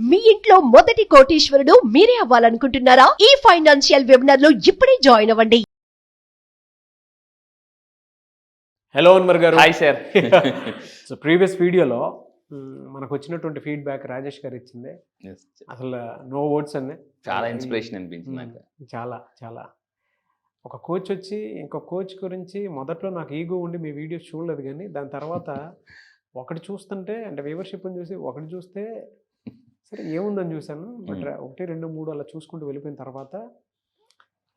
మీ ఇంట్లో మొదటి కోటీశ్వరుడు మీరే అవ్వాలనుకుంటున్నారా? ఈ ఫైనాన్షియల్ వెబినార్ లో ఇప్పుడే జాయిన్ అవ్వండి. హలో అన్వర్ గారు. Hi sir. సో ప్రీవియస్ వీడియోలో మనకు వచ్చినటువంటి ఫీడ్బ్యాక్ రాజేష్ గారు ఇచ్చింది అసలు నో వర్డ్స్ అన్నీ. చాలా ఇన్స్పిరేషన్ అనిపించింది నాకు. చాలా చాలా ఒక కోచ్ వచ్చి ఇంకో కోచ్ గురించి మొదట్లో నాకు ఈగో ఉండి మీ వీడియోస్ చూడలేదు, కానీ దాని తర్వాత ఒకటి చూస్తుంటే అంటే వ్యూవర్షిప్ని చూసి ఒకటి చూస్తే సరే ఏముందని చూశాను, బట్ 1, 2, 3 అలా చూసుకుంటూ వెళ్ళిపోయిన తర్వాత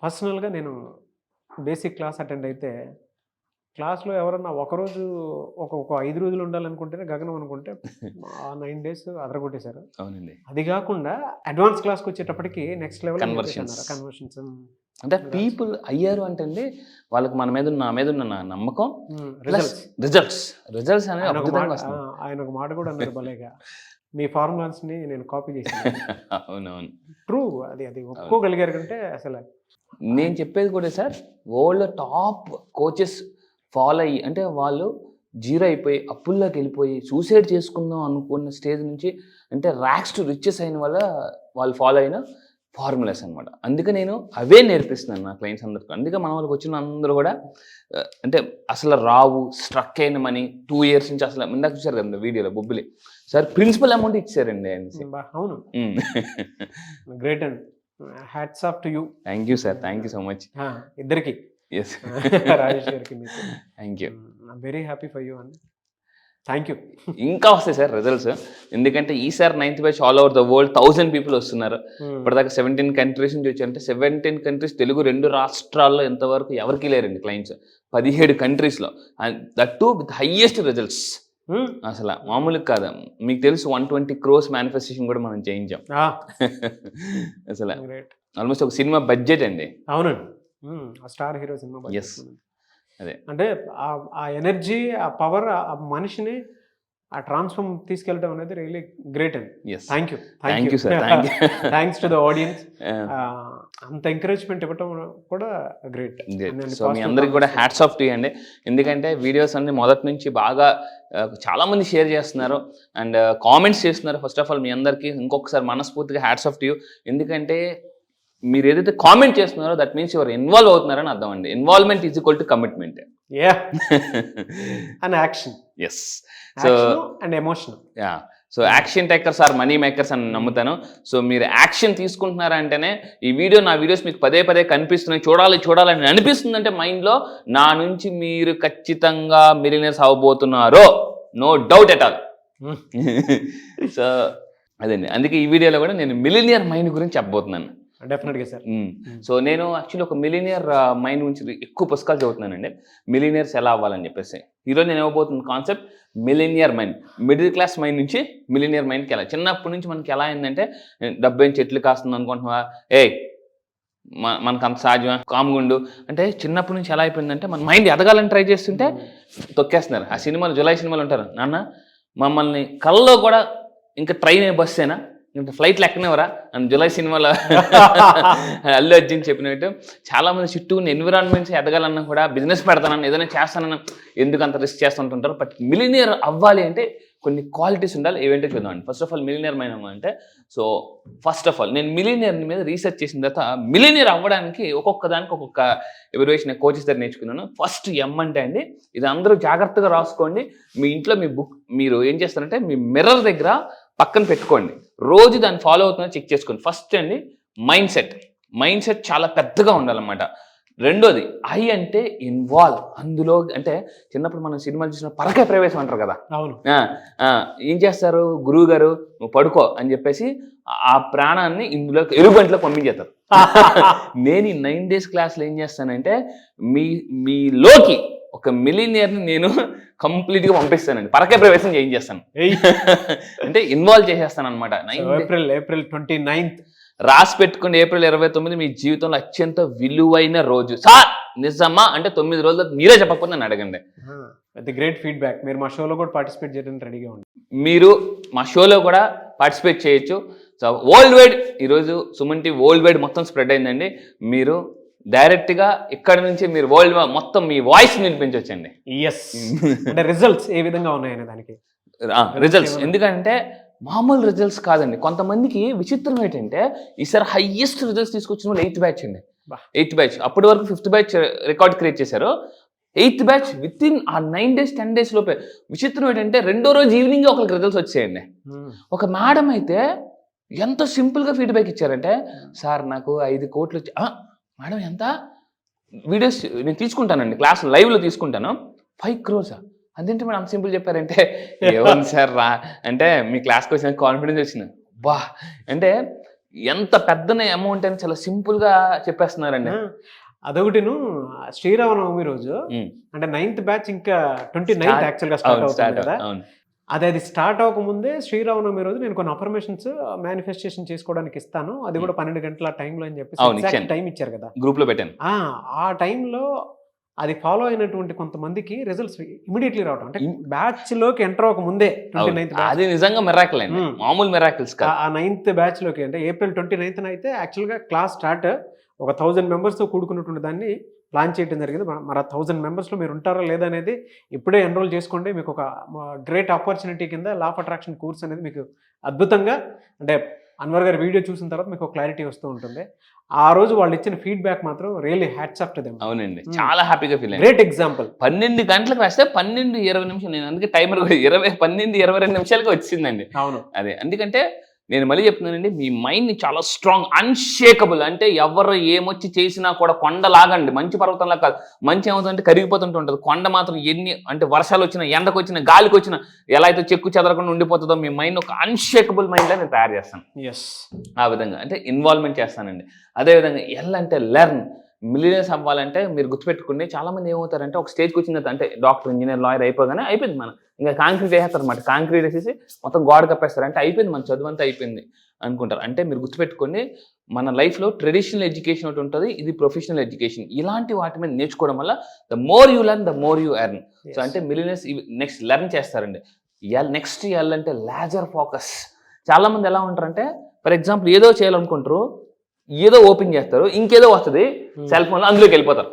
పర్సనల్గా నేను బేసిక్ క్లాస్ అటెండ్ అయితే క్లాస్లో ఎవరన్నా ఒకరోజు ఒక 5 రోజులు ఉండాలనుకుంటేనే గగనం అనుకుంటే 9 days అదరగొట్టేశారు. అవునండి. అది కాకుండా అడ్వాన్స్ క్లాస్కి వచ్చేటప్పటికి నెక్స్ట్ లెవెల్ కన్వర్షన్స్. అంటే పీపుల్ అయ్యారు అంటే వాళ్ళకి నా మీద ఉన్న నమ్మకం, రిజల్ట్స్ అనేవి ఆయన ఒక మాట కూడా అన్నారు భలేగా, మీ ఫార్ములాస్ని నేను కాపీ చేశాను. అవునవును, ట్రూ. అది ఒప్పుకోగలిగారు కంటే అసలు నేను చెప్పేది కూడా sir, world top coaches follow అయ్యి అంటే వాళ్ళు జీరో అయిపోయి అప్పుల్లోకి వెళ్ళిపోయి సూసైడ్ చేసుకుందాం అనుకున్న స్టేజ్ నుంచి అంటే ర్యాక్స్ టు రిచెస్ అయిన వల్ల వాళ్ళు ఫాలో అయిన ఫార్ములాస్ అనమాట. అందుకే నేను అవే నేర్పిస్తున్నాను నా క్లయింట్స్ అందరికీ. అందుకే మన వాళ్ళకి వచ్చిన అందరూ కూడా అంటే అసలు రావు, స్ట్రక్ అయిన మనీ 2 years నుంచి అసలు ఇందాక చూసారు కదా వీడియోలో బొబ్బిలి సార్ ప్రిన్సిపల్ అమౌంట్ ఇచ్చారండి ఆయన. అవును, great and hats off to you. Thank you sir, thank you so much ఇద్దరికి. ఎస్ రాజేష్ గారికి thank you. Very happy for you అండి. Thank you. ఇంకా వస్తాయి సార్ రిజల్ట్స్, ఎందుకంటే ఈసారి 9th batch all over the world 1000 people వస్తున్నారు. ఇప్పటిదాకా 17 countries నుంచి వచ్చారంటే 17 countries తెలుగు 2 రాష్ట్రాల్లో ఎంతవరకు ఎవరికి లేరండి clients. 17 countries that to with highest results. అసలు మామూలుగా కాదు. మీకు తెలుసు 120 crores మేనిఫెస్టేషన్ కూడా మనం చేయించాం. అసలు ఆల్మోస్ట్ ఒక సినిమా బడ్జెట్ అండి. అవునండి, స్టార్ హీరో సినిమా. ఎస్, అదే అంటే ఆ ఎనర్జీ, ఆ పవర్, ఆ మనిషిని ఆ ట్రాన్స్ఫార్మ్ తీసుకెళ్ళడం అనేది రియలీ గ్రేట్ అండి. Thank you. Thank you sir. Thanks to the audience. అంత ఎంకరేజ్మెంట్ ఇవ్వడం కూడా గ్రేట్. సో మీ అందరికి కూడా హ్యాట్స్ ఆఫ్ టు అండి. ఎందుకంటే వీడియోస్ అన్ని మొదటి నుంచి బాగా చాలా మంది షేర్ చేస్తున్నారు అండ్ కామెంట్స్ చేస్తున్నారు. ఫస్ట్ ఆఫ్ ఆల్ మీ అందరికీ ఇంకొకసారి మనస్ఫూర్తిగా హ్యాట్స్ ఆఫ్ టు యూ. ఎందుకంటే మీరు ఏదైతే కామెంట్ చేస్తున్నారో దట్ మీన్స్ యువర్ ఇన్వాల్వ్ అవుతున్నారని అర్థం అండి. Involvement is equal to commitment and action. Yes, so and emotion. So action takers are money makers అని నమ్ముతాను. సో మీరు యాక్షన్ తీసుకుంటున్నారంటేనే ఈ నా వీడియోస్ మీకు పదే కనిపిస్తున్నాయి, చూడాలని అనిపిస్తుందంటే మైండ్లో నా నుంచి మీరు ఖచ్చితంగా మిలియనర్స్ అవ్వబోతున్నారో, no doubt at all. So అదండి, అందుకే ఈ వీడియోలో కూడా నేను మిలియనియర్ మైండ్ గురించి చెప్పబోతున్నాను. డెఫినెట్గా సార్. సో నేను యాక్చువల్లీ ఒక మిలియనియర్ మైండ్ గురించి ఎక్కువ పుస్తకాలు చదువుతున్నానండి, మిలియనియర్స్ ఎలా అవ్వాలని చెప్పేసి. ఈరోజు నేను ఇవ్వబోతున్న concept millionaire mind. Middle class mind నుంచి మిలియనియర్ మైండ్కి ఎలా. చిన్నప్పటి నుంచి మనకి ఎలా అయిందంటే డబ్బు ఏం చెట్లు కాస్తుంది అనుకుంటున్నా, మనకు అంత సహజమా, కామ్గుండు అంటే చిన్నప్పటి నుంచి ఎలా అయిపోయిందంటే మన మైండ్ ఎదగాలని ట్రై చేస్తుంటే తొక్కేస్తున్నారు. ఆ సినిమాలు, జులై సినిమాలు ఉంటారు, నాన్న మమ్మల్ని కళ్ళలో కూడా ఇంకా ట్రైన్ బస్సేనా, ఇంకా ఫ్లైట్లు ఎక్కనివరా అని జులై సినిమాలో అల్లు అర్జున్ చెప్పినట్టు చాలా మంది చుట్టూ ఉన్న ఎన్విరాన్మెంట్స్ ఎదగాలన్నా కూడా బిజినెస్ పెడతానని ఏదైనా చేస్తానన్నా ఎందుకు అంత రిస్క్ చేస్తుంటుంటారు. బట్ మిలియనియర్ అవ్వాలి అంటే కొన్ని క్వాలిటీస్ ఉండాలి. ఏవేంటో చూద్దామండి. First of all millionaire mind అంటే, సో ఫస్ట్ ఆఫ్ ఆల్ నేను మిలియనియర్ మీద రీసెర్చ్ చేసిన తర్వాత మిలియనియర్ అవ్వడానికి ఒక్కొక్క దానికి ఒక్కొక్క ఎవాల్యుయేషన్ కోచెస్ దగ్గర నేర్చుకున్నాను. ఫస్ట్ ఎం అంటే అండి, ఇది అందరూ జాగ్రత్తగా రాసుకోండి. మీ ఇంట్లో మీ బుక్ మీరు ఏం చేస్తారంటే మీ మిర్రర్ దగ్గర పక్కన పెట్టుకోండి, రోజు దాన్ని ఫాలో అవుతుందో చెక్ చేసుకోండి. ఫస్ట్ అండి మైండ్ సెట్ చాలా పెద్దగా ఉండాలన్నమాట. రెండోది ఐ అంటే ఇన్వాల్వ్. అందులో అంటే చిన్నప్పుడు మనం సినిమాలు చూసిన పరకాయ ప్రవేశం అంటారు కదా, ఏం చేస్తారు గురువు గారు నువ్వు పడుకో అని చెప్పేసి ఆ ప్రాణాన్ని ఇందులో ఎలుగుబంటిలో పంపించేస్తారు. నేను ఈ 9 days క్లాస్లో ఏం చేస్తానంటే మీలోకి ఒక మిలియనియర్ని నేను కంప్లీట్గా పంపిస్తానండి, పరకాయ ప్రవేశం చేయించేస్తాను. అంటే ఇన్వాల్వ్ చేసేస్తాను అనమాట. ఏప్రిల్ 29th రాసి పెట్టుకుని ఏప్రిల్ 29 మీ జీవితంలో అత్యంత విలువైన రోజు. సార్ నిజమా అంటే 9 రోజులు మీరే చెప్పకపోతే నన్ను అడగండి. Great feedback. మీరు మా షోలో కూడా పార్టిసిపేట్ చేయడానికి రెడీగా ఉంది. మీరు మా షోలో కూడా పార్టిసిపేట్ చేయొచ్చు. సో వరల్డ్ వైడ్ ఈరోజు సుమన్ టీవీ వరల్డ్ వైడ్ మొత్తం స్ప్రెడ్ అయిందండి. మీరు డైరెక్ట్గా ఇక్కడ నుంచి మీరు వరల్డ్ మొత్తం మీ వాయిస్ వినిపించవచ్చండి. ఎస్, అంటే రిజల్ట్స్ ఏ విధంగా ఉన్నాయనే దానికి రిజల్ట్స్. ఎందుకంటే మామూలు రిజల్ట్స్ కాదండి. కొంతమందికి విచిత్రం ఏంటంటే ఈసారి హైయెస్ట్ రిజల్ట్స్ తీసుకొచ్చిన వాళ్ళు 8th బ్యాచ్ అండి. 8th బ్యాచ్ అప్పటి వరకు 5th బ్యాచ్ రికార్డ్ క్రియేట్ చేశారు. 8th బ్యాచ్ విత్ ఇన్ ఆ 9 days 10 days లోపే. విచిత్రం ఏంటంటే రెండో రోజు ఈవినింగ్ ఒకరికి రిజల్ట్స్ వచ్చాయండి. ఒక మేడం అయితే ఎంత సింపుల్గా ఫీడ్బ్యాక్ ఇచ్చారంటే, సార్ నాకు 5 కోట్లు వచ్చి మేడం ఎంత వీడియోస్ నేను తీసుకుంటానండి, క్లాస్ లైవ్లో తీసుకుంటాను, 5 crores అదేంటి మేడం అంత సింపుల్ చెప్పారంటే, ఏముంది సార్ రా అంటే మీ క్లాస్కి వచ్చిన కాన్ఫిడెన్స్ వచ్చింది. బా అంటే ఎంత పెద్ద అమౌంట్ అని చాలా సింపుల్గా చెప్పేస్తున్నారండి. అదొకటిను శ్రీరామనవమి రోజు అంటే 9th బ్యాచ్ ఇంకా 29th యాక్చువల్గా స్టార్ట్ అవుతుంది కదా. అది స్టార్ట్ అవ్వకముందే శ్రీరామనవమి రోజు నేను కొన్ని అఫర్మేషన్స్ మేనిఫెస్టేషన్ చేసుకోవడానికి ఇస్తాను, అది కూడా 12 గంటల టైంలో అని చెప్పి టైం ఇచ్చారు కదా, గ్రూప్ లో పెట్టాను. ఆ టైంలో అది ఫాలో అయినటువంటి కొంతమందికి రిజల్ట్స్ ఇమీడియట్లీ రావడం, అంటే బ్యాచ్ లోకి ఎంటర్ అవ్వక ముందే 29th అది నిజంగా మిరాకిల్ అండి, మామూలు మిరాకిల్స్ కాదు. ఆ 9th బ్యాచ్ లోకి అంటే ఏప్రిల్ 29th అయితే యాక్చువల్గా క్లాస్ స్టార్ట్ ఒక 1000 members-తో కూడుకున్నటువంటి దాన్ని ప్లాన్ చేయడం జరిగింది. మరి 1000 members-లో మీరు ఉంటారా లేదా అనేది ఇప్పుడే ఎన్రోల్ చేసుకోండి. మీకు ఒక గ్రేట్ ఆపర్చునిటీ కింద లా ఆఫ్ అట్రాక్షన్ కోర్స్ అనేది మీకు అద్భుతంగా, అంటే అన్వర్ గారి వీడియో చూసిన తర్వాత మీకు క్లారిటీ వస్తూ ఉంటుంది. ఆ రోజు వాళ్ళు ఇచ్చిన ఫీడ్బ్యాక్ మాత్రం really hats off to them. అవునండి, చాలా హ్యాపీగా ఫీల్ అయ్యాను. Great example. 12 గంటలకు రాస్తే 12:20 నేను అందుకే టైమర్ 12:22 వచ్చిందండి. అవును, అదే ఎందుకంటే నేను మళ్ళీ చెప్తున్నానండి, మీ మైండ్ని చాలా స్ట్రాంగ్, అన్షేకబుల్, అంటే ఎవరు ఏమొచ్చి చేసినా కూడా కొండలాగండి, మంచి పర్వతంలా కాదు. మంచి ఏమవుతుందంటే కరిగిపోతుంటుంది, కొండ మాత్రం ఎన్ని అంటే వర్షాలు వచ్చినా, ఎండకు వచ్చినా, గాలికి వచ్చినా ఎలా అయితే చెక్కు చెదరకుండా ఉండిపోతుందో మీ మైండ్ ఒక అన్షేకబుల్ మైండ్లో నేను తయారు చేస్తాను. ఆ విధంగా అంటే ఇన్వాల్వ్మెంట్ చేస్తానండి. అదేవిధంగా ఎల్ అంటే లెర్న్. మిలియనర్స్ అవ్వాలంటే మీరు గుర్తుపెట్టుకుని చాలా మంది ఏమవుతారంటే ఒక స్టేజ్కి వచ్చిన తర్వాత అంటే డాక్టర్, ఇంజనీర్, లాయర్ అయిపోగానే అయిపోయింది మనం ఇంకా కాంక్రీట్ వేసేస్తారు అనమాట. కాంక్రీట్ వేసేసి మొత్తం గోడ కప్పేస్తారు, అంటే అయిపోయింది మన చదువు అంతా అయిపోయింది అనుకుంటారు. అంటే మీరు గుర్తుపెట్టుకోండి, మన లైఫ్లో ట్రెడిషనల్ ఎడ్యుకేషన్ ఒకటి ఉంటుంది, ఇది ప్రొఫెషనల్ ఎడ్యుకేషన్. ఇలాంటి వాటి మీద నేర్చుకోవడం వల్ల the more you learn the more you earn. So అంటే మిలియనర్స్ నెక్స్ట్ లెర్న్ చేస్తారండి. నెక్స్ట్ ఎల్ అంటే లేజర్ ఫోకస్. చాలా మంది ఎలా ఉంటారంటే ఫర్ ఎగ్జాంపుల్ ఏదో చేయాలనుకుంటారు, ఏదో ఓపెన్ చేస్తారు, ఇంకేదో వస్తుంది సెల్ ఫోన్లో, అందులోకి వెళ్ళిపోతారు.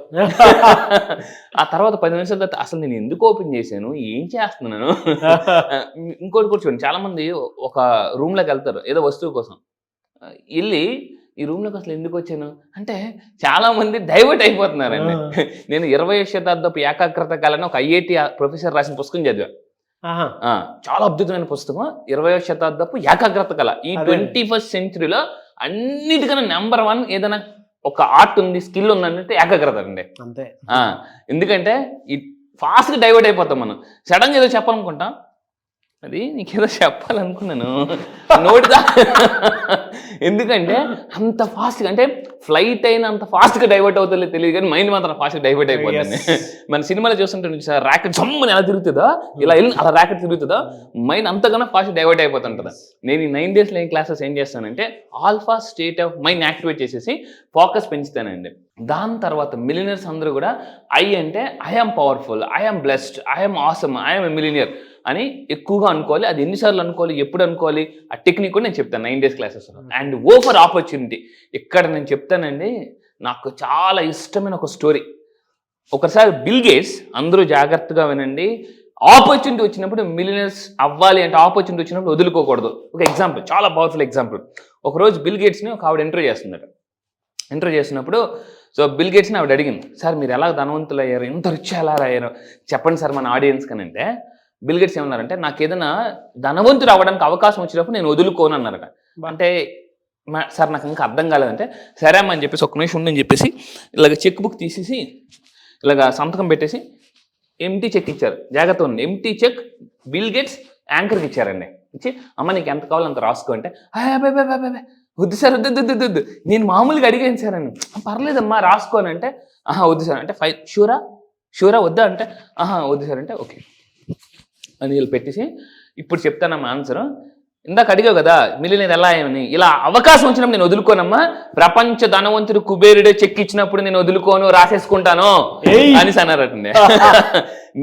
ఆ తర్వాత 10 నిమిషాల తర్వాత అసలు నేను ఎందుకు ఓపెన్ చేశాను, ఏం చేస్తున్నాను. ఇంకోటి కూడా చూడండి, చాలా మంది ఒక రూమ్లోకి వెళ్తారు ఏదో వస్తువు కోసం, వెళ్ళి ఈ రూమ్లోకి అసలు ఎందుకు వచ్చాను అంటే చాలా మంది డైవర్ట్ అయిపోతున్నారండి. నేను 20వ శతాబ్దపు ఏకాగ్రత కాలని ఒక IIT ప్రొఫెసర్ రాసిన పుస్తకం చదివాను. చాలా అద్భుతమైన పుస్తకం, 20వ శతాబ్దపు ఏకాగ్రత కళ. ఈ 21st centuryలో అన్నిటికన్నా నెంబర్ 1 ఏదైనా ఒక ఆర్ట్ ఉంది, స్కిల్ ఉందంటే ఏకాగ్రత అండి. అంతే. ఎందుకంటే ఈ ఫాస్ట్గా డైవర్ట్ అయిపోతాం మనం. సడన్గా ఏదో చెప్పాలనుకుంటాం, అది నీకేదో చెప్పాలనుకున్నాను నోటిదా. ఎందుకంటే అంత ఫాస్ట్గా, అంటే ఫ్లైట్ అయినా అంత ఫాస్ట్గా డైవర్ట్ అవుతుందో తెలియదు కానీ మైండ్ మాత్రం ఫాస్ట్గా డైవర్ట్ అయిపోతుంది. మన సినిమాలో చూస్తుంటే సార్ ర్యాకెట్ జమ్ముని ఎలా తిరుగుతుందో, ఇలా వెళ్ళి అలా ర్యాకెట్ తిరుగుతుందో, మైండ్ అంతకన్నా ఫాస్ట్ డైవర్ట్ అయిపోతుంటుంది. నేను ఈ 9 days లైన్ క్లాసెస్ ఏం చేస్తానంటే alpha state of mind activate చేసేసి ఫోకస్ పెంచుతానండి. దాని తర్వాత మిలియనర్స్ అందరూ కూడా ఐ అంటే I'm powerful, I'm blessed, I'm awesome, I'm a millionaire అని ఎక్కువగా అనుకోవాలి. అది ఎన్నిసార్లు అనుకోవాలి, ఎప్పుడు అనుకోవాలి, ఆ టెక్నిక్ కూడా నేను చెప్తాను 9 days క్లాసెస్లో. And O for opportunity. ఇక్కడ నేను చెప్తానండి, నాకు చాలా ఇష్టమైన ఒక స్టోరీ. ఒకసారి బిల్ గేట్స్, అందరూ జాగ్రత్తగా వినండి, ఆపర్చునిటీ వచ్చినప్పుడు మిలియనర్స్ అవ్వాలి అంటే ఆపర్చునిటీ వచ్చినప్పుడు వదులుకోకూడదు. ఒక ఎగ్జాంపుల్, చాలా పవర్ఫుల్ ఎగ్జాంపుల్. ఒకరోజు బిల్ గేట్స్ని ఒక ఆవిడ ఇంటర్వ్యూ చేస్తుందట. ఇంటర్వ్యూ చేసినప్పుడు సో బిల్ గేట్స్ని ఆవిడ అడిగింది, సార్ మీరు ఎలా ధనవంతులు అయ్యారు, ఎంత రిచ్ ఎలా అయ్యారు చెప్పండి సార్ మన ఆడియన్స్ కనంటే, బిల్ గేట్స్ ఏమన్నారంటే నాకు ఏదైనా ధనవంతుడు అవ్వడానికి అవకాశం వచ్చినప్పుడు నేను వదులుకోను అన్నారట. అంటే సార్ నాకు ఇంకా అర్థం కాలేదంటే, సరే అమ్మా అని చెప్పేసి 1 నిమిషం ఉండని చెప్పేసి ఇలాగ చెక్ బుక్ తీసేసి ఇలాగ సంతకం పెట్టేసి ఎంటీ చెక్ ఇచ్చారు. జాగ్రత్త ఉంది, ఎంటీ చెక్ బిల్ గేట్స్ యాంకర్కి ఇచ్చారండి. ఇచ్చి అమ్మ నీకు ఎంత కావాలో అంత రాసుకో అంటే, వద్దు సార్ వద్దు, నేను మామూలుగా అడిగాను సార్ అని. పర్లేదమ్మా రాసుకోనంటే, వద్దు సార్ అంటే, షూరా వద్దా అంటే, వద్దు సార్ అంటే ఓకే అని వీళ్ళు పెట్టేసి, ఇప్పుడు చెప్తానమ్మా ఆన్సర్. ఇందాక అడిగావు కదా మిలియనర్ ఎలా ఏమని, ఇలా అవకాశం వచ్చినప్పుడు నేను వదులుకోనమ్మా, ప్రపంచ ధనవంతుడు కుబేరుడే చెక్ ఇచ్చినప్పుడు నేను వదులుకోను, రాసేసుకుంటాను అని అన్నారటండి.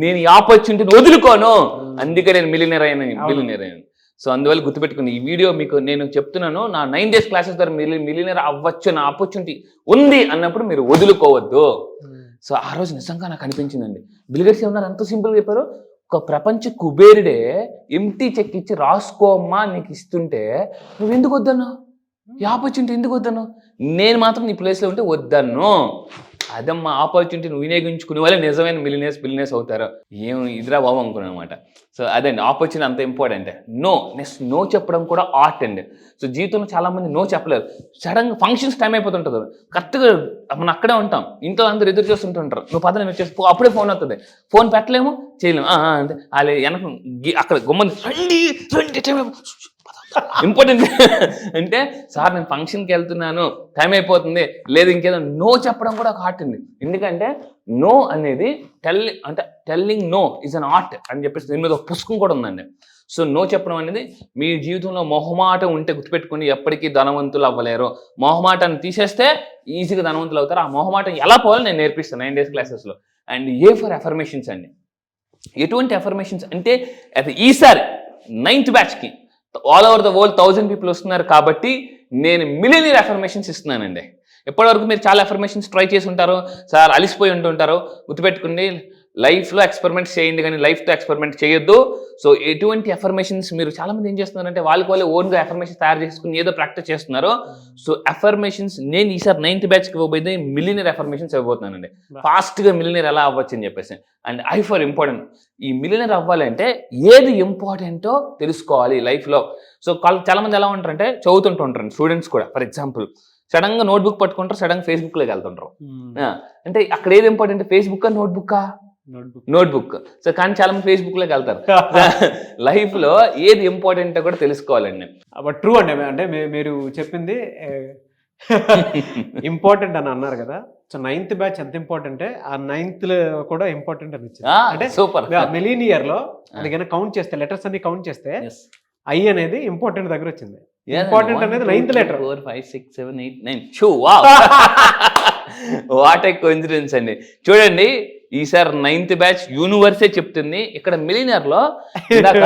నేను ఈ ఆపర్చునిటీని వదులుకోను, అందుకే నేను మిలియనర్ అయ్యాను. సో అందువల్ల గుర్తుపెట్టుకుని ఈ వీడియో మీకు నేను చెప్తున్నాను, నా 9 days క్లాసెస్ ద్వారా మిలియనర్ అవ్వచ్చు నా ఆపర్చునిటీ ఉంది అన్నప్పుడు మీరు వదులుకోవద్దు. సో ఆ రోజు నిజంగా నాకు అనిపించిందండి, బిల్ గేట్స్ ఏమన్నారు, ఎంత సింపుల్గా చెప్పారు, ఒక ప్రపంచ కుబేరుడే ఎంటీ చెక్ ఇచ్చి రాసుకోమ్మా నీకు ఇస్తుంటే నువ్వు ఎందుకు వద్దన్నావు? ఈ ఆపర్చునిటీ ఎందుకు వద్దను? నేను మాత్రం నీ ప్లేస్లో ఉంటే వద్దను. అదమ్మా ఆపర్చునిటీ నువ్వు వినియోగించుకునే వాళ్ళే నిజమైన బిలియనర్స్ అవుతారు. ఏం ఇదిరా బాబు అనుకున్నాను అనమాట. సో అదండి ఆపర్చునిటీ అంత ఇంపార్టెంట్. నో చెప్పడం కూడా ఆర్ట్ అండి. సో జీవితంలో చాలా మంది నో చెప్పలేరు. సడన్గా ఫంక్షన్స్ టైం అయిపోతుంటుంది, కరెక్ట్గా మనం అక్కడే ఉంటాం, ఇంట్లో అందరూ ఎదురు చూస్తుంటుంటారు, నువ్వు పదవి వచ్చేసి అప్పుడే ఫోన్ అవుతుంది, ఫోన్ పెట్టలేము చేయలేము అంటే వాళ్ళు వెనక అక్కడ గుమ్మని రండి టైం ఇంపార్టెంట్ అంటే సార్ నేను ఫంక్షన్కి వెళ్తున్నాను టైం అయిపోతుంది లేదు ఇంకేదో నో చెప్పడం కూడా ఒక ఆర్ట్ అండి. ఎందుకంటే నో అనేది telling no is an art అని చెప్పేసి దీని మీద ఒక పుస్తకం కూడా ఉందండి. సో నో చెప్పడం అనేది మీ జీవితంలో మొహమాటం ఉంటే గుర్తుపెట్టుకుని ఎప్పటికీ ధనవంతులు అవ్వలేరు. మొహమాటాన్ని తీసేస్తే ఈజీగా ధనవంతులు అవుతారు. ఆ మొహమాటం ఎలా పోవాలో నేను నేర్పిస్తాను 9 days క్లాసెస్లో. అండ్ ఏ ఫర్ అఫర్మేషన్స్ అండి. ఎటువంటి అఫర్మేషన్స్ అంటే ఈసారి 9th బ్యాచ్కి all over the world 1000 people వస్తున్నారు కాబట్టి నేను మిలియనీర్ అఫర్మేషన్స్ ఇస్తున్నానండి. ఎప్పటివరకు మీరు చాలా అఫర్మేషన్స్ ట్రై చేసి ఉంటారు సార్, అలిసిపోయి ఉంటుంటారు. గుర్తుపెట్టుకోండి, లైఫ్లో ఎక్స్పెరిమెంట్స్ చేయండి కానీ లైఫ్తో ఎక్స్పెరిమెంట్ చేయొద్దు. సో ఎటువంటి అఫర్మేషన్స్ మీరు చాలామంది ఏం చేస్తున్నారంటే వాళ్ళే ఓన్గా అఫర్మేషన్స్ తయారు చేసుకుని ఏదో ప్రాక్టీస్ చేస్తున్నారు. సో అఫర్మేషన్స్ నేను ఈసారి 9th బ్యాచ్కి ఇవ్వబోయేది మిలియనీర్ అఫర్మేషన్స్ ఇవ్వబోతున్నానండి. ఫాస్ట్గా మిలియనీర్ ఎలా అవ్వచ్చు అని చెప్పేసి. And I for important. ఈ మిలియనీర్ అవ్వాలంటే ఏది ఇంపార్టెంటో తెలుసుకోవాలి లైఫ్లో. సో చాలామంది ఎలా ఉంటారంటే చదువుతుంటుంటారు స్టూడెంట్స్ కూడా. ఫర్ ఎగ్జాంపుల్ సడన్గా నోట్బుక్ పట్టుకుంటారు, సడన్గా ఫేస్బుక్లోకి వెళ్తుంటారు. అంటే అక్కడ ఏది ఇంపార్టెంట్, ఫేస్బుక్కా నోట్బుక్కా? నోట్బుక్. సో కానీ చాలా మంది ఫేస్బుక్లోకి వెళ్తారు. లైఫ్లో ఏది ఇంపార్టెంట్ కూడా తెలుసుకోవాలండి. బట్ ట్రూ అండి. అంటే మీరు చెప్పింది ఇంపార్టెంట్ అని అన్నారు కదా. సో 9th బ్యాచ్ ఎంత ఇంపార్టెంట్, ఆ 9th కూడా ఇంపార్టెంట్ అనిపించింది. అంటే సూపర్. మిలీనియర్ లో అది కనుక కౌంట్ చేస్తే, లెటర్స్ అన్ని కౌంట్ చేస్తే ఐ అనేది ఇంపార్టెంట్ దగ్గర వచ్చింది. ఇంపార్టెంట్ అనేది 9th letter. 4 5 6 7 8 9. What a coincidence అండి. చూడండి ఈసారి 9th బ్యాచ్ యూనివర్సే చెప్తుంది. ఇక్కడ మిలియనర్ లో ఇందాక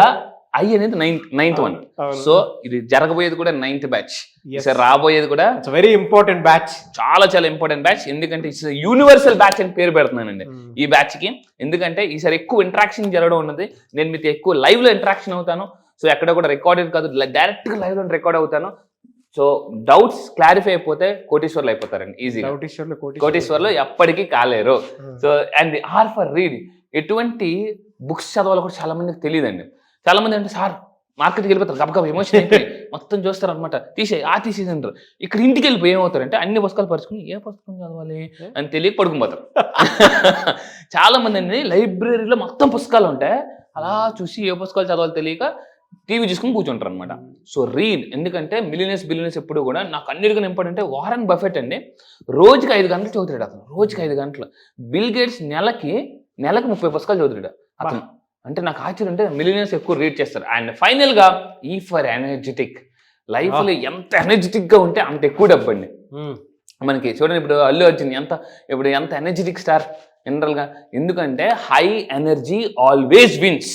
ఐ అనేది 9th one. సో ఇది జరగబోయేది కూడా 9th బ్యాచ్. ఈసారి రాబోయేది కూడా వెరీ ఇంపార్టెంట్ బ్యాచ్, చాలా ఇంపార్టెంట్ బ్యాచ్. ఎందుకంటే ఇట్స్ యూనివర్సల్ బ్యాచ్ అని పేరు పెడుతున్నానండి ఈ బ్యాచ్ కి. ఎందుకంటే ఈసారి ఎక్కువ ఇంటరాక్షన్ జరగడం ఉన్నది. నేను మీతో ఎక్కువ లైవ్ లో ఇంటరాక్షన్ అవుతాను. సో ఎక్కడ కూడా రికార్డెడ్ కాదు, డైరెక్ట్ గా లైవ్ లో రికార్డ్ అవుతాను. సో డౌట్స్ క్లారిఫై అయిపోతే కోటీశ్వర్లు అయిపోతారండి ఈజీగా. కోటీశ్వర్లు ఎప్పటికీ కాలేరు. So and are for read. ఎటువంటి బుక్స్ చదవాలో కూడా చాలా మందికి తెలియదండి. చాలా మంది అంటే సార్ మార్కెట్కి వెళ్ళిపోతారు, గబగబ ఎమోషన్ అయిపోయి మొత్తం చూస్తారు అనమాట, తీసేసి అంటారు. ఇక్కడ ఇంటికి వెళ్ళిపోయి ఏమవుతారంటే అన్ని పుస్తకాలు పరుచుకుని ఏ పుస్తకం చదవాలి అని తెలియక పడుకుపోతారు. చాలా మంది అండి లైబ్రరీలో మొత్తం పుస్తకాలు ఉంటాయి, అలా చూసి ఏ పుస్తకాలు చదవాలి తెలియక టీవీ చూసుకుని కూర్చుంటారు అనమాట. So read. ఎందుకంటే బిలియనర్స్ ఎప్పుడు కూడా నాకు అన్నిటికన్నా ఇంపార్టెంట్ అంటే వారన్ బఫెట్ అండి. రోజుకి 5 గంటలు చదువుతాడు అతను. రోజుకి 5 గంటలు. బిల్ గేట్స్ నెలకి 30 పుస్తకాలు చదువుతాడు అతను. అంటే నాకు ఆశ్చర్యం అంటే మిలియనర్స్ ఎక్కువ రీడ్ చేస్తారు. అండ్ ఫైనల్ గా ఈ ఫర్ ఎనర్జెటిక్. లైఫ్ లో ఎంత ఎనర్జెటిక్ గా ఉంటే అంత ఎక్కువ డబ్బు అండి మనకి. చూడండి ఇప్పుడు అల్లు అర్జున్ ఎంత ఎనర్జెటిక్ స్టార్ జనరల్ గా. ఎందుకంటే హై ఎనర్జీ ఆల్వేస్ విన్స్.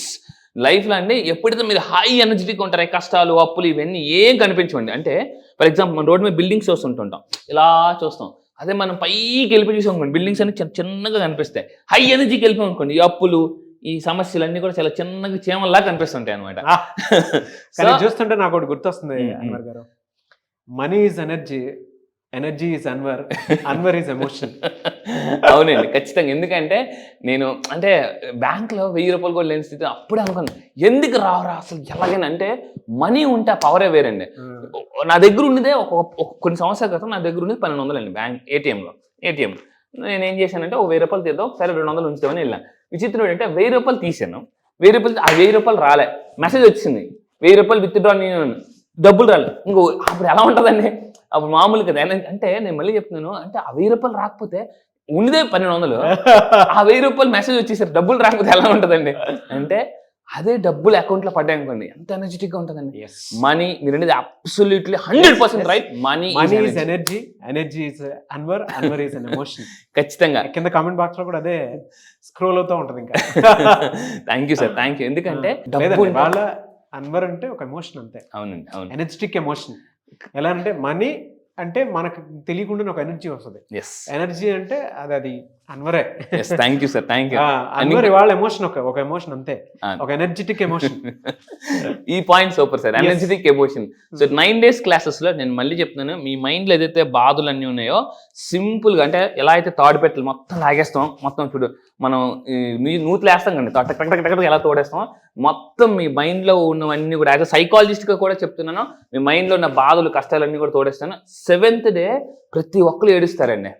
లైఫ్లో అండి ఎప్పుడైతే మీరు హై ఎనర్జెటిక్ ఉంటారో కష్టాలు అప్పులు ఇవన్నీ ఏం కనిపించండి. అంటే ఫర్ ఎగ్జాంపుల్ మన రోడ్డు మీద బిల్డింగ్స్ చూస్తుంటుంటాం, ఇలా చూస్తాం. అదే మనం పైకి వెళ్ళిపోయి చూసాం అనుకోండి, బిల్డింగ్స్ అన్ని చిన్నగా కనిపిస్తాయి. హై ఎనర్జీకి వెళ్ళిపోయాం అనుకోండి, ఈ అప్పులు ఈ సమస్యలన్నీ కూడా చాలా చిన్నగా చీమల్లా కనిపిస్తుంటాయి అనమాట. చూస్తుంటే నాకు ఒకటి గుర్తొస్తుంది అన్వర్ గారు, money is energy, energy is Anwar is emotion. అవునండి ఖచ్చితంగా. ఎందుకంటే నేను అంటే బ్యాంక్లో 1000 రూపాయలు కూడా లేని స్థితి అప్పుడే అనుకున్నాను, ఎందుకు రావరా అసలు ఎలాగైనా. అంటే మనీ ఉంటే ఆ పవరే వేరండి. నా దగ్గర ఉండేదే కొన్ని సంవత్సరాల క్రితం నా దగ్గర ఉండేది 1200 అండి బ్యాంక్ ఏటీఎం. నేనేం చేశానంటే 1000 రూపాయలు తీద్దాం, సరే 200 ఉంచుతామని వెళ్ళాను. విచిత్రం ఏంటంటే 1000 రూపాయలు తీసాను, 1000 రూపాయలు ఆ 1000 రూపాయలు రాలే, మెసేజ్ వచ్చింది 1000 రూపాయలు విత్డ్రా, డబ్బులు రాలేదు. ఇంకో అప్పుడు ఎలా ఉంటుందండి, అప్పుడు మామూలు కదా. అంటే నేను మళ్ళీ చెప్తున్నాను, అంటే ఆ 1000 రూపాయలు రాకపోతే ఉండేదే 1200, ఆ 1000 రూపాయలు మెసేజ్ వచ్చేసారు, డబ్బులు రాకపోతే ఎలా ఉంటుందండి. అంటే అదే డబ్బులు అకౌంట్ లో పడ్డాయి అనుకోండి, ఎంత ఎనర్జెటిక్ గా ఉంటుందండి. మనీ మీరు అనేది absolutely 100% right. Money is energy, energy is Anwar is an emotion. ఖచ్చితంగా కింద కామెంట్ బాక్స్ లో కూడా అదే స్క్రోల్ అవుతూ ఉంటుంది ఇంకా. Thank you sir, thank you. ఎందుకంటే వాళ్ళ అన్వర్ అంటే ఒక ఎమోషన్ అంతే. అవునండి, అవును. Energetic emotion. ఎలా అంటే మనీ అంటే మనకు తెలియకుండా ఒక ఎనర్జీ వస్తుంది. ఎనర్జీ అంటే అది అన్వరే. Thank you sir, thank you. Anwar ఇవాళ ఎమోషన్ ఒక ఎమోషన్ అంతే, ఆ. ఒక ఎనర్జెటిక్ ఎమోషన్. ఈ point super sir, energetic emotion. So 9 days classes లో నేను మళ్ళీ చెప్తున్నాను, మీ మైండ్ లో ఏదైతే బాధలు అన్నీ ఉన్నాయో సింపుల్ గా, అంటే ఎలా అయితే తాడు పెట్టలు మొత్తం లాగేస్తాం, మొత్తం చూడు మనం నూతులు వేస్తాం కండి, ఎలా తోడేస్తాం మొత్తం మీ మైండ్ లో ఉన్నవన్నీ కూడా, యాజ్ అ సైకాలజిస్ట్ గా కూడా చెప్తున్నాను, మీ మైండ్ లో ఉన్న బాధలు కష్టాలన్నీ కూడా తోడేస్తాను. 7th day ప్రతి ఒక్కరు ఏడుస్తారండి.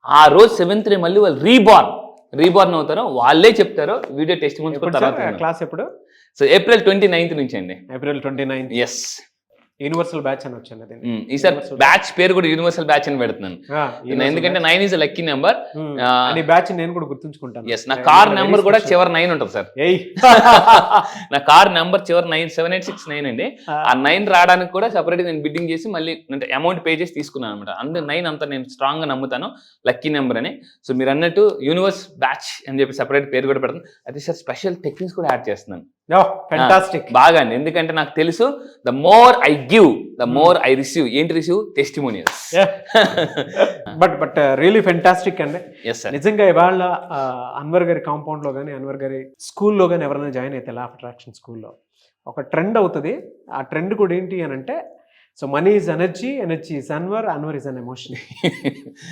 ఆ రోజు 7th day మళ్ళీ వాళ్ళు రీబార్న్ అవుతారు, వాళ్ళే చెప్తారు. వీడియో టెస్ట్ క్లాస్ ఎప్పుడు? సో April 29th నుంచి అండి. April 29th. Yes, universal batch అని వచ్చాను. ఈసారి బ్యాచ్ పేరు కూడా యూనివర్సల్ బ్యాచ్ అని పెడుతున్నాను, ఎందుకంటే 9 is a lucky number. Batch నేను కూడా గుర్తుంచుకుంటాను. ఎస్, నా కార్ నెంబర్ కూడా చివరి 9 ఉంటుంది సార్. నా కార్ నెంబర్ చివరి 97869 అండి. ఆ 9 రావడానికి కూడా సపరేట్ నేను బిడ్డింగ్ చేసి మళ్ళీ అంటే అమౌంట్ పే చేసి తీసుకున్నాను అనమాట. అందుకే 9 అంతా నేను స్ట్రాంగ్ గా నమ్ముతాను, లక్కీ నెంబర్ అని. సో మీరు అన్నట్టు యూనివర్స్ బ్యాచ్ అని చెప్పి సపరేట్ పేరు కూడా పెడతాను. అయితే సార్ స్పెషల్ టెక్నిక్స్ కూడా యాడ్ చేస్తున్నాను. బాగా అండి, ఎందుకంటే నాకు తెలుసు the more I give the more I receive. ఏంటి receive? Testimonials. But really fantastic అండి. ఎస్ సార్, నిజంగా ఇవాళ అన్వర్ గారి కాంపౌండ్ లో కానీ, అన్వర్ గారి స్కూల్లో కానీ ఎవరైనా జాయిన్ అయితే లా ఆఫ్ అట్రాక్షన్ స్కూల్లో ఒక ట్రెండ్ అవుతుంది. ఆ ట్రెండ్ కూడా ఏంటి అని అంటే, so money is energy, energy is Anwar is an emotion.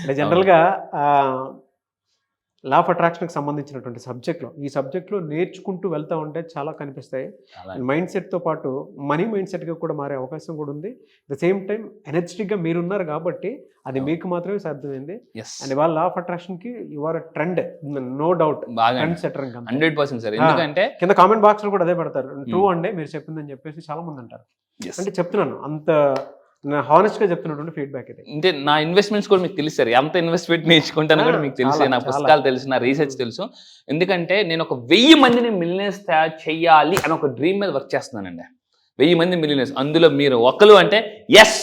అంటే జనరల్గా లా ఆఫ్ అట్రాక్షన్కి సంబంధించినటువంటి సబ్జెక్ట్లో, ఈ సబ్జెక్ట్లో నేర్చుకుంటూ వెళ్తూ ఉంటే చాలా కనిపిస్తాయి. మైండ్ సెట్తో పాటు మనీ మైండ్ సెట్గా కూడా మారే అవకాశం కూడా ఉంది. ద సేమ్ టైం ఎనర్జెటిక్గా మీరున్నారు కాబట్టి అది మీకు మాత్రమే సాధ్యమైంది. అండ్ ఇవాళ లా ఆఫ్ అట్రాక్షన్కి you are trend, no doubt, trend setter. 100% sir, ఎందుకంటే కింద కామెంట్ బాక్స్ లో కూడా అదే పెడతారు, ట్రూ అండి మీరు చెప్పిందని చెప్పేసి చాలా మంది అంటారు. అంటే చెప్తున్నాను, అంత హానెస్ట్ గా చెప్తున్నటువంటి ఫీడ్బ్యాక్ ఇది. అంటే నా ఇన్వెస్ట్మెంట్స్ కూడా మీకు తెలుసు సార్, ఎంత ఇన్వెస్ట్మెంట్ నేర్చుకుంటాను కూడా మీకు తెలుసు, నా పుస్తకాలు తెలుసు, నా రీసెర్చ్ తెలుసు. ఎందుకంటే నేను ఒక 1000 మందిని మిలియనర్స్ తయారు చేయాలి అని ఒక డ్రీమ్ మీద వర్క్ చేస్తున్నానండి. 1000 మంది మిలియనర్స్, అందులో మీరు ఒకరు అంటే ఎస్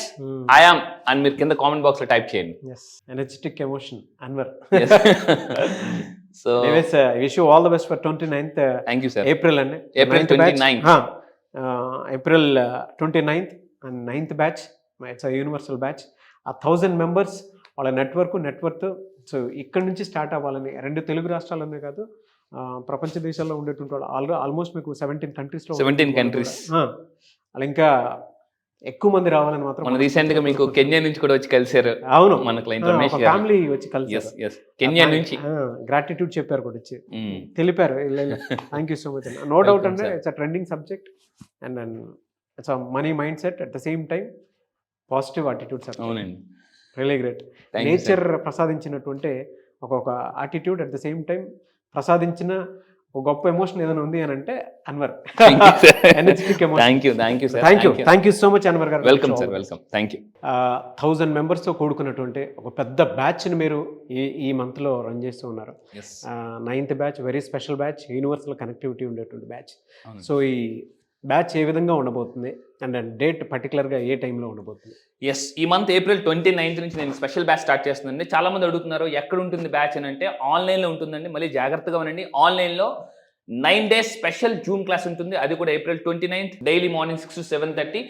ఐఆమ్ అని మీరు కింద కామెంట్ బాక్స్ లో టైప్ చేయండి. Energetic emotion Anwar. So wish you all the best for 29th. Thank you sir. April అండి, April 29th. April 29th and 9th batch. It's universal batch. 1000 members వాళ్ళ నెట్వర్త్. సో ఇక్కడ నుంచి start అవ్వాలని 2 తెలుగు రాష్ట్రాలనే కాదు, ప్రపంచ దేశాల్లో ఉండేటువంటి వాళ్ళు ఆల్మోస్ట్ మీకు 17 countries. అలా ఇంకా ఎక్కువ మంది రావాలని మాత్రం. మన రీసెంట్ గా మీకు కెన్యా నుంచి కూడా వచ్చి కలిసారు. అవును, మన క్లయింట్ రమేష్ గారు ఫ్యామిలీ వచ్చి కలిసారు. కెన్యా నుంచి గ్రాటిట్యూడ్ చెప్పారు కూడా, వచ్చి తెలిపారు. Thank you so much. No doubt అంటే it's a trending subject and it's a money mind set at the same time positive attitudes. అవునండి, రియలీ గ్రేట్. నేచర్ ప్రసాదించినటువంటి ఒక attitude, at the same time ప్రసాదించిన ఒక గొప్ప ఎమోషన్ ఏదైనా ఉంది అని అంటే Anwar. Energetic emotion. Thank you so much Anwar గారు. Welcome sir, welcome. Thank you. 1000 members తో కూడుకున్నటువంటి ఒక పెద్ద బ్యాచ్ని మీరు ఈ మంత్లో రన్ చేస్తూ ఉన్నారు. 9th batch very special batch, universal connectivity ఉండేటువంటి బ్యాచ్. సో ఈ బ్యాచ్ ఏ విధంగా ఉండబోతుంది అండ్ డేట్ పర్టికులర్గా ఏ టైంలో ఉండబోతుంది? ఎస్, ఈ మంత్ April 29th నుంచి నేను స్పెషల్ బ్యాచ్ స్టార్ట్ చేస్తుందండి. చాలా మంది అడుగుతున్నారు ఎక్కడ ఉంటుంది బ్యాచ్ అని అంటే, ఆన్లైన్లో ఉంటుందండి. మళ్ళీ జాగ్రత్తగా ఉండండి, ఆన్లైన్లో 9 days స్పెషల్ జూమ్ క్లాస్ ఉంటుంది. అది కూడా April 29th daily morning 6 to 7:30.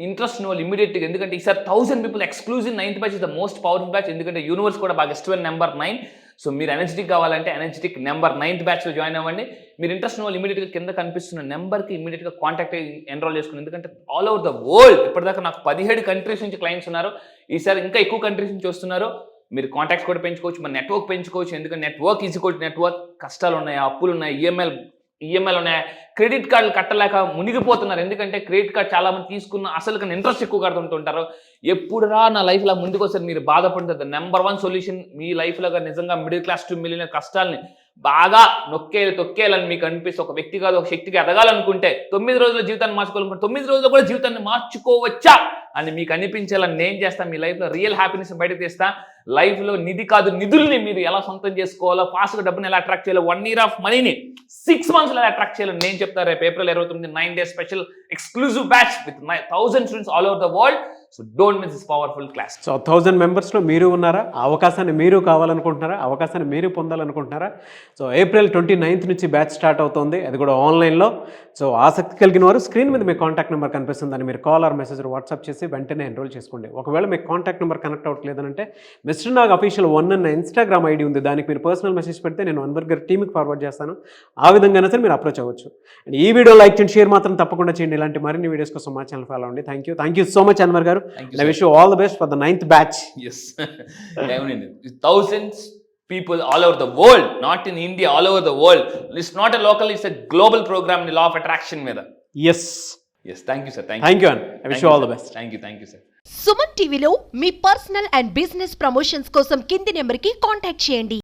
Interest ఉన్న వాళ్ళు ఇమీడియట్గా, ఎందుకంటే ఈసారి 1000 people exclusive 9th batch is the most powerful batch. ఎందుకంటే యూనివర్స్ కూడా బాగా ఇష్టమైన నెంబర్ 9. సో మీరు ఎనర్జెటిక్ కావాలంటే ఎనర్జెటిక్ నెంబర్ 9th బ్యాచ్లో జాయిన్ అవ్వండి. మీరు ఇంట్రెస్ట్ ఉన్న వాళ్ళు ఇమీడియట్గా కింద కనిపిస్తున్న నెంబర్కి ఇమీడియట్గా కాంటాక్ట్ అయ్యి ఎన్రోల్ చేసుకుని. ఎందుకంటే ఆల్ ఓవర్ ద వరల్డ్ ఇప్పటిదాకా నాకు 17 countries నుంచి క్లయింట్స్ ఉన్నారు. ఈసారి ఇంకా ఎక్కువ కంట్రీస్ నుంచి వస్తున్నారు. మీరు కాంటాక్ట్స్ కూడా పెంచుకోవచ్చు, మన నెట్వర్క్ పెంచుకోవచ్చు. ఎందుకంటే network is equal to network. కష్టాలు ఉన్నాయి, అప్పులు ఉన్నాయి, ఈఎంఐలు ఉన్నాయి, క్రెడిట్ కార్డులు కట్టలేక మునిగిపోతున్నారు. ఎందుకంటే క్రెడిట్ కార్డ్ చాలా మంది తీసుకున్న అసలు కన్నా ఇంట్రెస్ట్ ఎక్కువ కడుతుంటారు. ఎప్పుడు రా నా లైఫ్లో ముందుకు వస్తారు మీరు బాధపడుతుంది. నెంబర్ 1 సొల్యూషన్ మీ లైఫ్లో నిజంగా మిడిల్ క్లాస్ టు మిలియనర్ కష్టాలని బాగా తొక్కేయాలని మీకు అనిపిస్తే, ఒక వ్యక్తి కాదు ఒక శక్తికి ఎదగాలనుకుంటే 9 రోజుల జీవితాన్ని మార్చుకోవాలనుకుంటే 9 రోజుల్లో కూడా జీవితాన్ని మార్చుకోవచ్చా అని మీకు అనిపించేలా నేను చేస్తాను. మీ లైఫ్లో రియల్ హ్యాపీనెస్ బయటకు తీస్తా. లైఫ్లో నిధి కాదు నిధుల్ని మీరు ఎలా సొంతం చేసుకోవాలో, ఫాస్ట్గా డబ్బుని ఎలా అట్రాక్ట్ చేయాలో, 1 year ఆఫ్ మనీని 6 months ఎలా అట్రాక్ట్ చేయాలో నేను చెప్తాను. రేపు April 29 9 days special exclusive batch with 1000 students all over the world. So don't miss this powerful class. So 1000 మెంబర్స్లో మీరు ఉన్నారా? ఆ అవకాశాన్ని మీరు కావాలనుకుంటున్నారా? అవకాశాన్ని మీరు పొందాలనుకుంటున్నారా? సో ఏప్రిల్ 29th నుంచి బ్యాచ్ స్టార్ట్ అవుతుంది, అది కూడా ఆన్లైన్లో. సో ఆసక్తి కలిగిన వారు స్క్రీన్ మీద మీ కాంటాక్ట్ నెంబర్ కనిపిస్తుంది, దాన్ని మీరు కాల్ ఆర్ మెసేజ్ వాట్సాప్ చేసి వెంటనే ఎన్రోల్ చేసుకోండి. ఒకవేళ మీకు కాంటాక్ట్ నెంబర్ కనెక్ట్ అవ్వట్లేదంటే మిస్టర్ నాగ్ అఫీషియల్ 1 అన్న ఇన్స్టాగ్రామ్ ఐడి ఉంది, దానికి మీరు పర్సనల్ మెసేజ్ పెడితే నేను అన్వర్ గారి టీమ్కి ఫార్వర్డ్ చేస్తాను. ఆ విధంగానే సరే మీరు అప్రోచ్ అవ్వచ్చు. అండ్ ఈ వీడియో లైక్ చేయండి, షేర్ మాత్రం తప్పకుండా చేయండి. ఇలాంటి మరిన్ని వీడియోస్ కోసం మా ఛానల్ ఫాలో అవ్వండి. Thank you so much Anwar గారు. I wish you all the best for the 9th batch. Yes. Thousands people all over the world, not in India, all over the world. It's not a local, it's a global program in the law of attraction మీద. Yes. Yes, thank you sir. Thank you. I wish you all the best. Thank you sir. Suman టీవీలో మీ personal and business promotions కోసం కింది నెంబర్కి contact చేయండి.